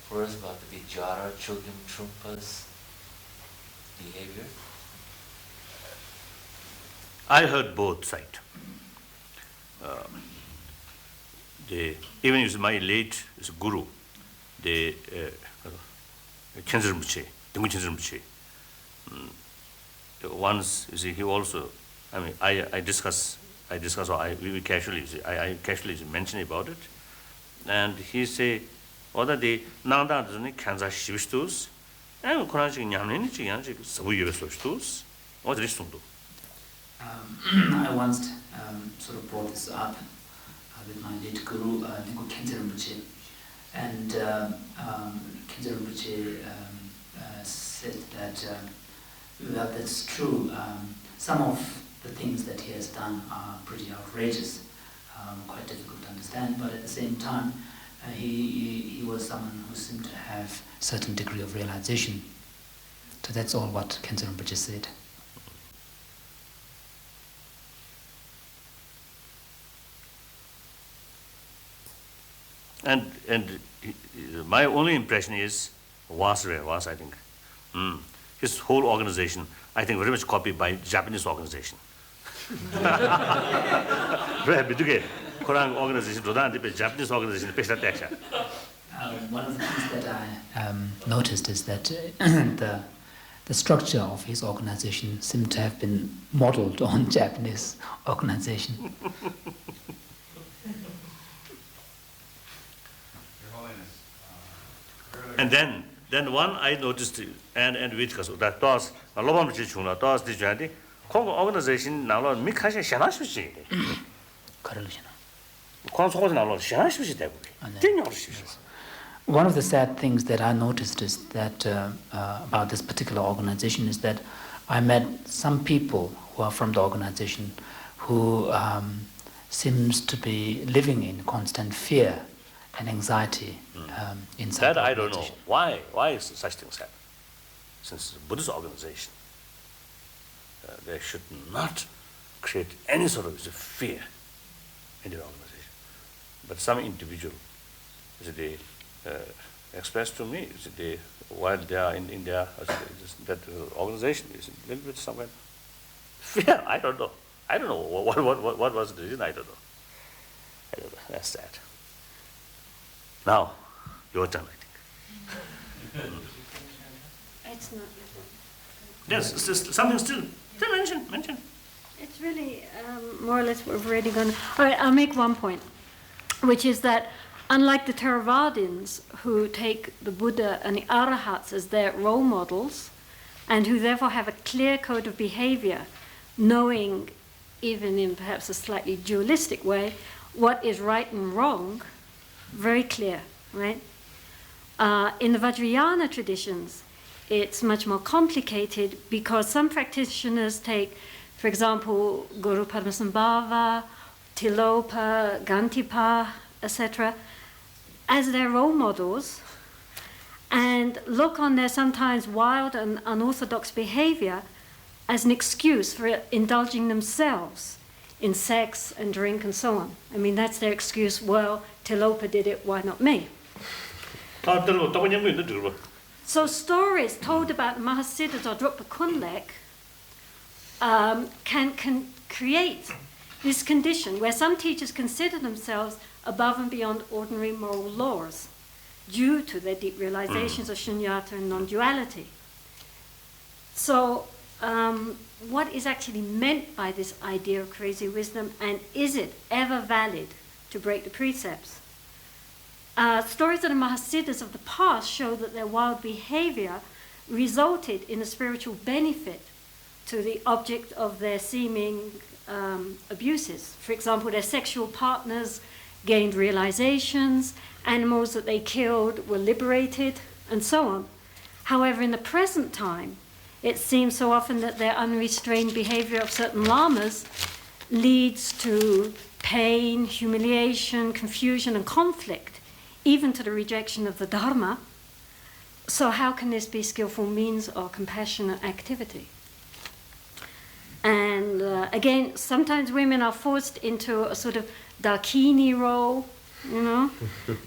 first about the Vijara Chogyam Trumpa's behavior? I heard both sides. Even if my late guru, the Khenzer Rinpoche, Dungu Khenzer Rinpoche, once, you see, he also, I mean, I discuss, or we casually, I casually mention about it, and he say, "Oda the nanda doesn't Kansas shivstus, and Koranji Yamini Chianji, so you shivstus, what is this? I once sort of brought this up with my late guru, Dungu Khenzer Rinpoche, and Khenzer Rinpoche said that, well, that's true. Some of the things that he has done are pretty outrageous, quite difficult to understand, but at the same time, he was someone who seemed to have a certain degree of realization. So that's all what Khenzer Rinpoche said. And my only impression is was I think. His whole organization, I think, very much copied by Japanese organization. Right, Korean organization, Japanese organization, one of the things that I noticed is that the structure of his organization seemed to have been modeled on Japanese organization. And then one I noticed, and which was that was a lot of children, those the journey, Congo organization now Mikasha Shanashi. One of the sad things that I noticed is that about this particular organization is that I met some people who are from the organization who seems to be living in constant fear and anxiety inside. That I don't know. Why such things happen? Since the Buddhist organization, they should not create any sort of fear in their organization. But some individual, they express to me, while they are in India, that organization is a little bit somewhere fear. I don't know. What was the reason? I don't know. That's sad. Now, your turn, I think. It's not your turn. Yes, it's just something still. Mention. It's really more or less what we've already gone. All right, I'll make one point, which is that unlike the Theravadins, who take the Buddha and the Arahats as their role models, and who therefore have a clear code of behavior, knowing, even in perhaps a slightly dualistic way, what is right and wrong, very clear, right? In the Vajrayana traditions, it's much more complicated because some practitioners take, for example, Guru Padmasambhava, Tilopa, Gantipa, etc., as their role models and look on their sometimes wild and unorthodox behavior as an excuse for indulging themselves in sex and drink and so on. I mean, that's their excuse. Well, Tilopa did it, why not me? So stories told about Mahasiddhas or Drukpa Kunlek can create this condition where some teachers consider themselves above and beyond ordinary moral laws due to their deep realizations of shunyata and non-duality. So what is actually meant by this idea of crazy wisdom, and is it ever valid to break the precepts? Stories of the Mahasiddhas of the past show that their wild behavior resulted in a spiritual benefit to the object of their seeming abuses. For example, their sexual partners gained realizations, animals that they killed were liberated, and so on. However, in the present time, it seems so often that their unrestrained behavior of certain lamas leads to pain, humiliation, confusion, and conflict, even to the rejection of the Dharma. So how can this be skillful means or compassionate activity? And again, sometimes women are forced into a sort of dakini role, you know,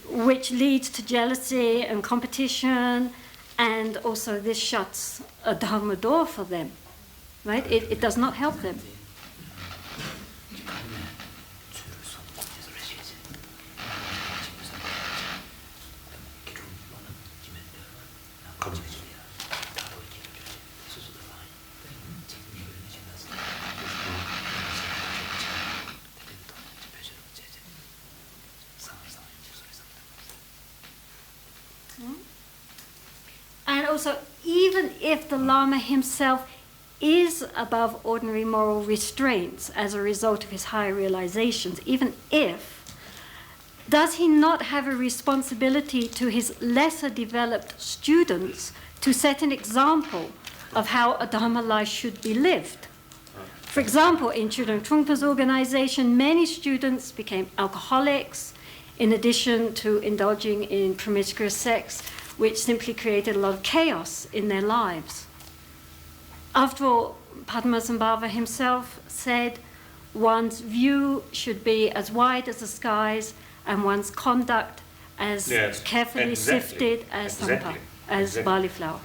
which leads to jealousy and competition, and also this shuts a dharma door for them, right? It does not help them. And also, even if the Lama himself is above ordinary moral restraints as a result of his higher realizations, even if, does he not have a responsibility to his lesser developed students to set an example of how a Dharma life should be lived? For example, in Trungpa's organization, many students became alcoholics, in addition to indulging in promiscuous sex, which simply created a lot of chaos in their lives. After all, Padmasambhava himself said, one's view should be as wide as the skies, and one's conduct as carefully sifted as sampa, as barley flour.